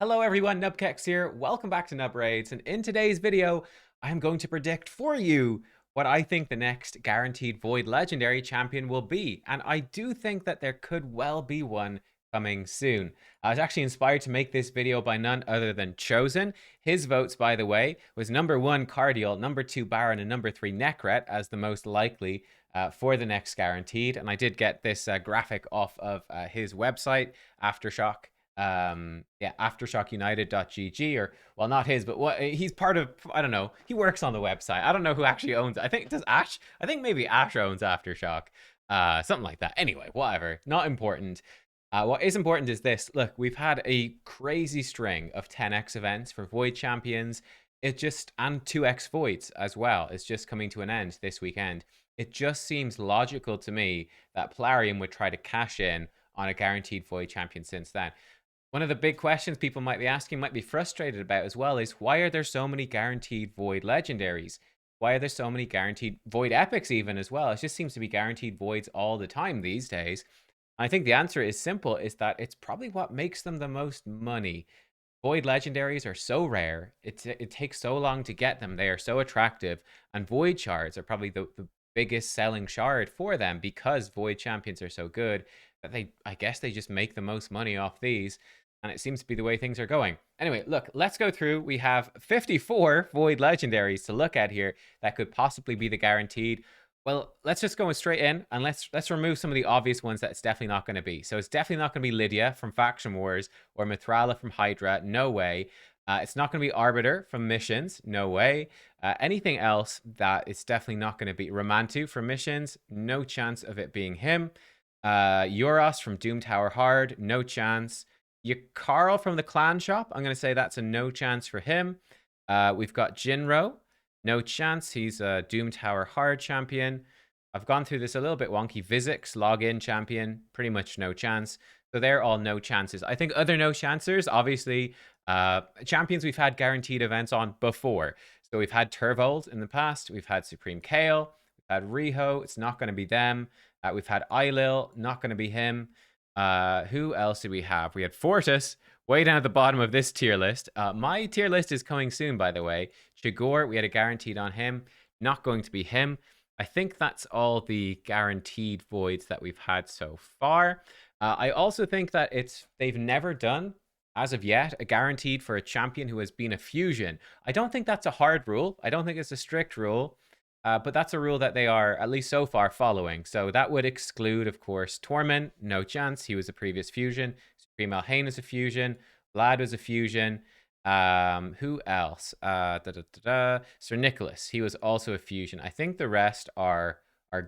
Hello everyone, nubkeks here. Welcome back to Nub Raids, and in today's video, I am going to predict for you what I think the next guaranteed Void Legendary champion will be, and I do think that there could well be one coming soon. I was actually inspired to make this video by none other than Chosen. His votes, by the way, was number 1 Cardial, number 2 Baron, and number 3 Necret as the most likely for the next guaranteed, and I did get this graphic off of his website, Aftershock. Yeah, aftershockunited.gg, or well, not his, but what he's part of. I don't know, he works on the website. I don't know who actually owns it. I think, does Ash, I think maybe Ash owns Aftershock, something like that. Anyway, whatever, not important. What is important is this. Look, we've had a crazy string of 10x events for Void champions. It just, and 2x Voids as well. It's just coming to an end this weekend. It just seems logical to me that Plarium would try to cash in on a guaranteed Void champion since then. One of the big questions people might be asking, might be frustrated about as well, is why are there so many guaranteed Void legendaries? Why are there so many guaranteed Void epics even as well? It just seems to be guaranteed Voids all the time these days. I think the answer is simple, is that it's probably what makes them the most money. Void legendaries are so rare, it takes so long to get them, they are so attractive, and Void shards are probably the biggest selling shard for them because Void champions are so good that I guess they just make the most money off these. And it seems to be the way things are going. Anyway, look, let's go through. We have 54 Void Legendaries to look at here that could possibly be the guaranteed. Well, let's just go straight in, and let's remove some of the obvious ones that it's definitely not going to be. So it's definitely not going to be Lydia from Faction Wars or Mithrala from Hydra. No way. It's not going to be Arbiter from Missions. No way. Anything else that it's definitely not going to be. Romantu from Missions. No chance of it being him. Euros from Doom Tower Hard. No chance. Carl from the Clan Shop. I'm going to say that's a no chance for him. We've got Jinro. No chance. He's a Doom Tower Hard champion. I've gone through this a little bit wonky. Vizix, login champion. Pretty much no chance. So they're all no chances. I think other no chancers, obviously, champions we've had guaranteed events on before. So we've had Turvold in the past. We've had Supreme Kale. We've had Riho. It's not going to be them. We've had Eilil. Not going to be him. Who else did we have? We had Fortis, way down at the bottom of this tier list. My tier list is coming soon, by the way. Chigor, we had a guaranteed on him. Not going to be him. I think that's all the guaranteed voids that we've had so far. I also think that they've never done, as of yet, a guaranteed for a champion who has been a fusion. I don't think that's a hard rule. I don't think it's a strict rule. But that's a rule that they are, at least so far, following. So that would exclude, of course, Torment. No chance. He was a previous fusion. Supreme Alhain is a fusion. Vlad was a fusion. Who else? Sir Nicholas. He was also a fusion. I think the rest are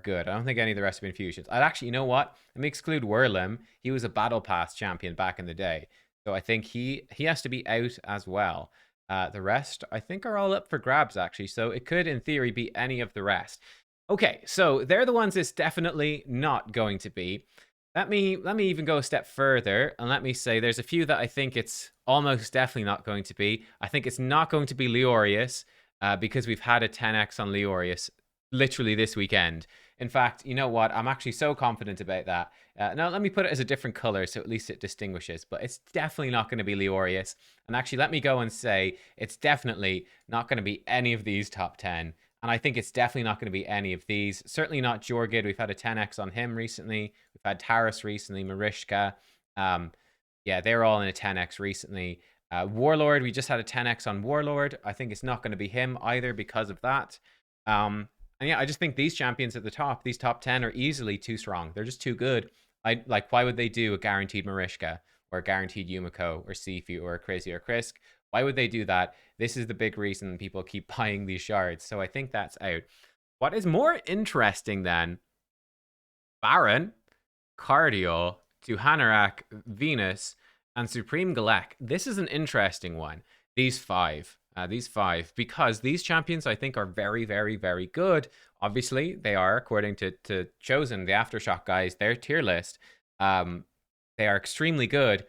good. I don't think any of the rest have been fusions. I'd actually, you know what? Let me exclude Werlim. He was a Battle Pass champion back in the day. So I think he has to be out as well. The rest, I think, are all up for grabs, actually. So it could, in theory, be any of the rest. Okay, so they're the ones it's definitely not going to be. Let me even go a step further, and let me say there's a few that I think it's almost definitely not going to be. I think it's not going to be Leorius, because we've had a 10x on Leorius literally this weekend. In fact, you know what? I'm actually so confident about that. Now, let me put it as a different color so at least it distinguishes. But it's definitely not going to be Leorius. And actually, let me go and say it's definitely not going to be any of these top 10. And I think it's definitely not going to be any of these. Certainly not Jorgid. We've had a 10x on him recently. We've had Taras recently, Marishka. Yeah, they're all in a 10x recently. Warlord, we just had a 10x on Warlord. I think it's not going to be him either because of that. And yeah, I just think these champions at the top, these top 10 are easily too strong. They're just too good. Why would they do a guaranteed Marishka or a guaranteed Yumiko or Sifu or a Crazy or Krisk? Why would they do that? This is the big reason people keep buying these shards. So I think that's out. What is more interesting then, Baron, Cardio, Tuhanarak, Venus, and Supreme Galek. This is an interesting one. These five, because these champions I think are very, very, very good. Obviously, they are, according to Chosen, the Aftershock guys, their tier list. They are extremely good.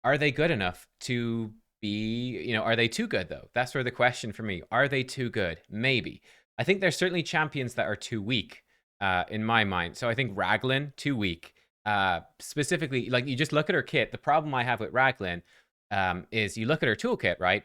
Are they good enough to be, are they too good though? That's where the question for me. Are they too good? Maybe. I think there's certainly champions that are too weak, in my mind. So I think Raglan, too weak. Specifically, like, you just look at her kit. The problem I have with Raglan, is you look at her toolkit, right?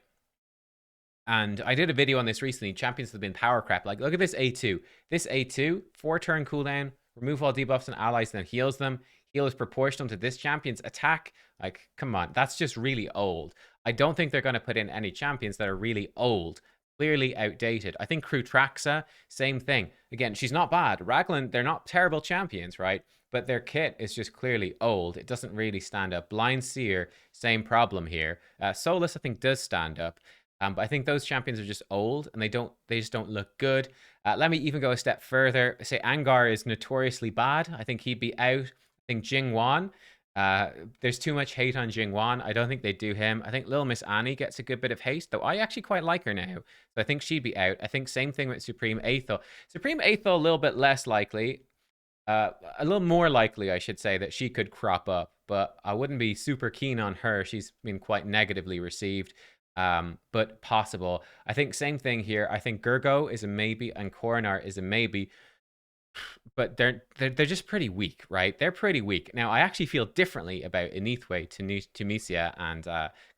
And I did a video on this recently. Champions have been power crap. Like, look at this A2. This A2, 4-turn cooldown, remove all debuffs and allies, then heals them. Heal is proportional to this champion's attack. Like, come on, that's just really old. I don't think they're going to put in any champions that are really old, clearly outdated. I think Krutraxa, same thing. Again, she's not bad. Raglan, they're not terrible champions, right? But their kit is just clearly old. It doesn't really stand up. Blind Seer, same problem here. Solus, I think, does stand up. But I think those champions are just old and they just don't look good. Let me even go a step further. Say Angar is notoriously bad. I think he'd be out. I think Jingwan. There's too much hate on Jingwan. I don't think they do him. I think Little Miss Annie gets a good bit of haste, though I actually quite like her now. So I think she'd be out. I think same thing with Supreme Aethel. Supreme Aethel, a little bit less likely. A little more likely, I should say, that she could crop up, but I wouldn't be super keen on her. She's been quite negatively received, but possible. I think same thing here. I think Gergo is a maybe and Coronar is a maybe, but they're just pretty weak, right? They're pretty weak. Now, I actually feel differently about Enithwe, Tunisia, and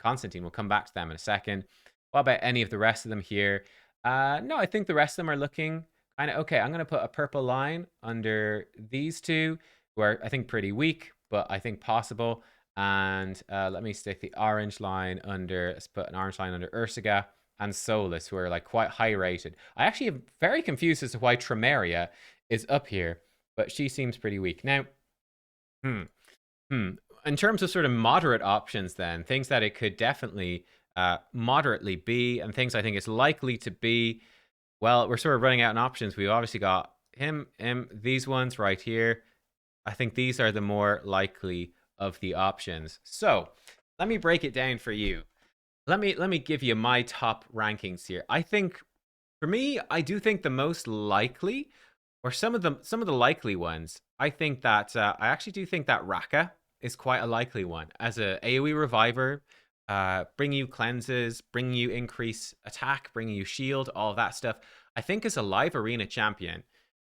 Constantine. We'll come back to them in a second. What about any of the rest of them here? No, I think the rest of them are looking kind of okay. I'm going to put a purple line under these two, who are, I think, pretty weak, but I think possible. And let me stick the orange line under, let's put an orange line under Ursaga and Solus, who are like quite high rated. I actually am very confused as to why Tremeria is up here, but she seems pretty weak. Now, in terms of sort of moderate options then, things that it could definitely moderately be, and things I think it's likely to be, well, we're sort of running out in options. We've obviously got him, these ones right here. I think these are the more likely of the options. So let me break it down for you. Let me give you my top rankings here. I think, for me, I do think the most likely, or some of the likely ones, I think that I actually do think that Raka is quite a likely one as a AoE reviver, bring you cleanses, bring you increase attack, bring you shield, all of that stuff. I think as a live arena champion,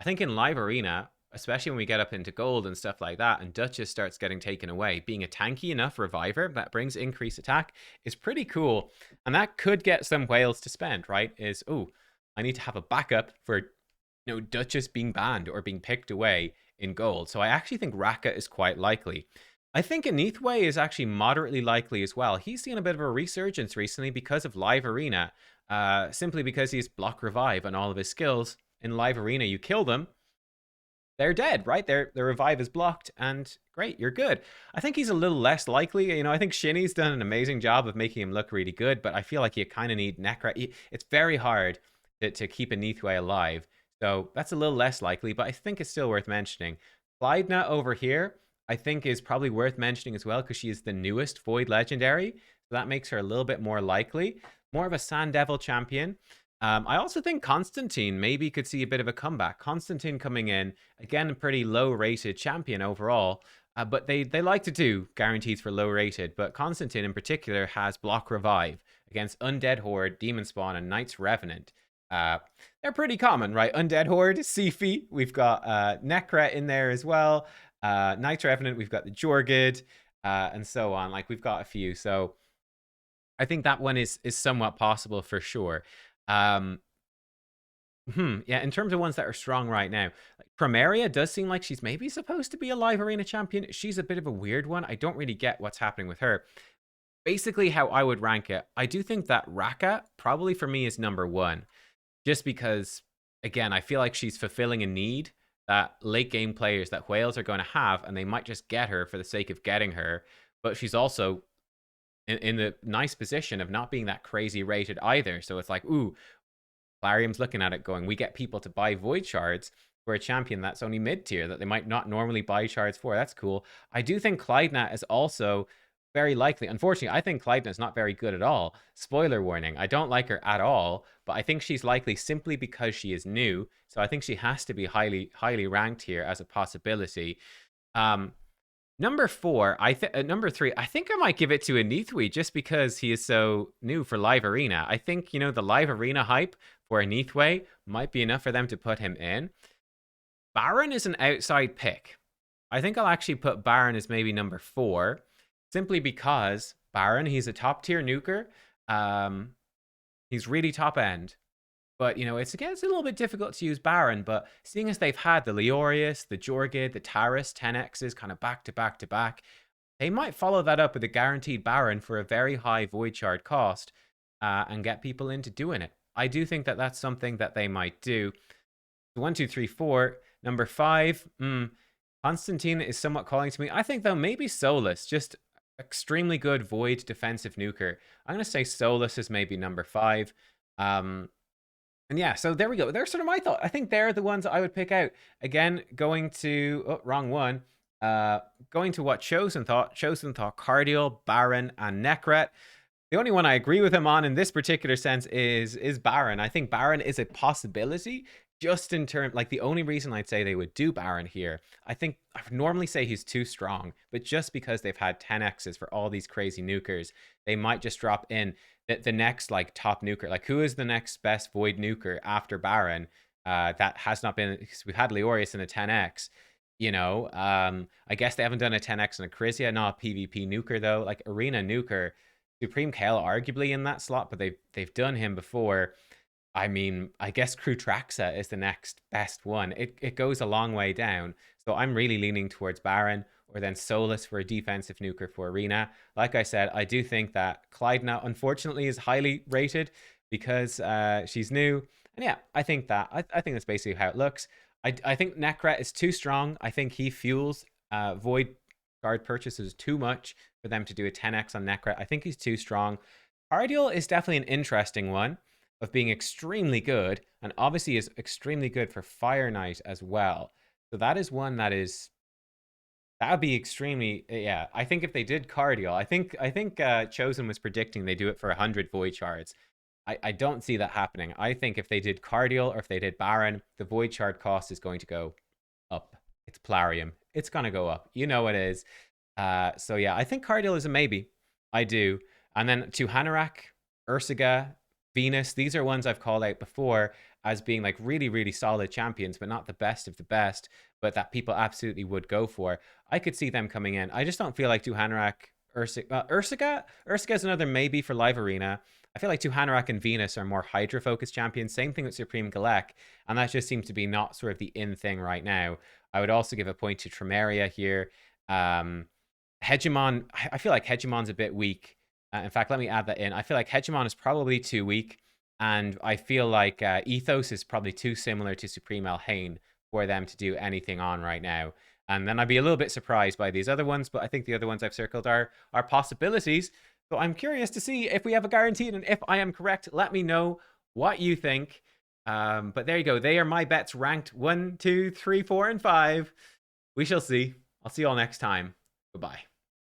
I think in live arena, especially when we get up into gold and stuff like that, and Duchess starts getting taken away, being a tanky enough reviver that brings increased attack is pretty cool. And that could get some whales to spend, right? Is, oh, I need to have a backup for, Duchess being banned or being picked away in gold. So I actually think Raka is quite likely. I think Enithwe is actually moderately likely as well. He's seen a bit of a resurgence recently because of live arena, simply because he's block revive on all of his skills. In live arena, you kill them, they're dead, right? Their revive is blocked, and great, you're good. I think he's a little less likely. I think Shinny's done an amazing job of making him look really good, but I feel like you kind of need Necra. It's very hard to keep Enithwe alive, so that's a little less likely, but I think it's still worth mentioning. Clydna over here, I think, is probably worth mentioning as well, because she is the newest Void Legendary, so that makes her a little bit more likely. More of a Sand Devil champion. I also think Constantine maybe could see a bit of a comeback. Constantine coming in, again, a pretty low-rated champion overall, but they like to do guarantees for low-rated, but Constantine in particular has block revive against Undead Horde, Demon Spawn, and Knights Revenant. They're pretty common, right? Undead Horde, Sifi, we've got Necra in there as well. Knights Revenant, we've got the Jorgid, and so on. Like, we've got a few, so I think that one is somewhat possible for sure. Yeah, in terms of ones that are strong right now, like Primaria does seem like she's maybe supposed to be a live arena champion. She's a bit of a weird one. I don't really get what's happening with her. Basically, how I would rank it, I do think that Raka probably for me is number one, just because, again, I feel like she's fulfilling a need that late game players, that whales are going to have, and they might just get her for the sake of getting her. But she's also in the nice position of not being that crazy rated either. So it's like, ooh, Clarium's looking at it going, we get people to buy Void Shards for a champion that's only mid-tier, that they might not normally buy shards for. That's cool. I do think Clydna is also very likely. Unfortunately, I think Clydna is not very good at all. Spoiler warning, I don't like her at all, but I think she's likely simply because she is new. So I think she has to be highly ranked here as a possibility. Number four, number three, I think I might give it to Enithwe just because he is so new for Live Arena. I think, the Live Arena hype for Enithwe might be enough for them to put him in. Baron is an outside pick. I think I'll actually put Baron as maybe number four, simply because Baron. He's a top tier nuker. Um, he's really top end. But, you know, it's a little bit difficult to use Baron, but seeing as they've had the Leorius, the Jorgid, the Taris 10x's kind of back to back to back, they might follow that up with a guaranteed Baron for a very high Void Shard cost and get people into doing it. I do think that that's something that they might do. 1, 2, 3, 4. Number 5, Constantine is somewhat calling to me. I think, though, maybe Solus, just extremely good Void defensive nuker. I'm going to say Solus is maybe number 5. And yeah, so there we go. They're sort of my thought. I think they're the ones I would pick out. Again, going to... Oh, wrong one. Going to what Chosen thought. Chosen thought Cardial, Baron, and Necret. The only one I agree with him on in this particular sense is Baron. I think Baron is a possibility just in terms... Like, the only reason I'd say they would do Baron here, I think I would normally say he's too strong, but just because they've had 10x's for all these crazy nukers, they might just drop in the next like top nuker. Like, who is the next best Void nuker after Baron that has not been... Because we've had Leorius in a 10x. You know, I guess they haven't done a 10x in a Charisma, not a PvP nuker though. Like Arena nuker, Supreme Kale arguably in that slot, but they've done him before. I mean, I guess Krutraxa is the next best one. It goes a long way down. So I'm really leaning towards Baron, or then Solus for a defensive nuker for Arena. Like I said, I do think that Clydna, unfortunately, is highly rated because she's new. And yeah, I think that. I think that's basically how it looks. I think Necret is too strong. I think he fuels Void Shard purchases too much for them to do a 10x on Necret. I think he's too strong. Cardial is definitely an interesting one of being extremely good, and obviously is extremely good for Fire Knight as well. So that is one that would be extremely... Yeah, I think if they did Cardial, I think Chosen was predicting they do it for 100 Void Shards. I don't see that happening. I think if they did Cardial or if they did Baron, the Void Shard cost is going to go up. It's Plarium. It's going to go up. You know it is. So yeah, I think Cardial is a maybe. I do. And then to Hanorach, Ursaga, Venus, these are ones I've called out before as being like really, really solid champions, but not the best of the best, but that people absolutely would go for. I could see them coming in. I just don't feel like Hanorach, Ursaga is another maybe for Live Arena. I feel like Hanorach and Venus are more Hydra-focused champions. Same thing with Supreme Galek, and that just seems to be not sort of the in thing right now. I would also give a point to Tremeria here. Hegemon, I feel like Hegemon's a bit weak. In fact, let me add that in. I feel like Hegemon is probably too weak, and I feel like Ethos is probably too similar to Supreme Elhain for them to do anything on right now. And then I'd be a little bit surprised by these other ones, but I think the other ones I've circled are possibilities. So I'm curious to see if we have a guaranteed, and if I am correct, let me know what you think. But there you go. They are my bets ranked 1, 2, 3, 4, and 5. We shall see. I'll see you all next time. Goodbye.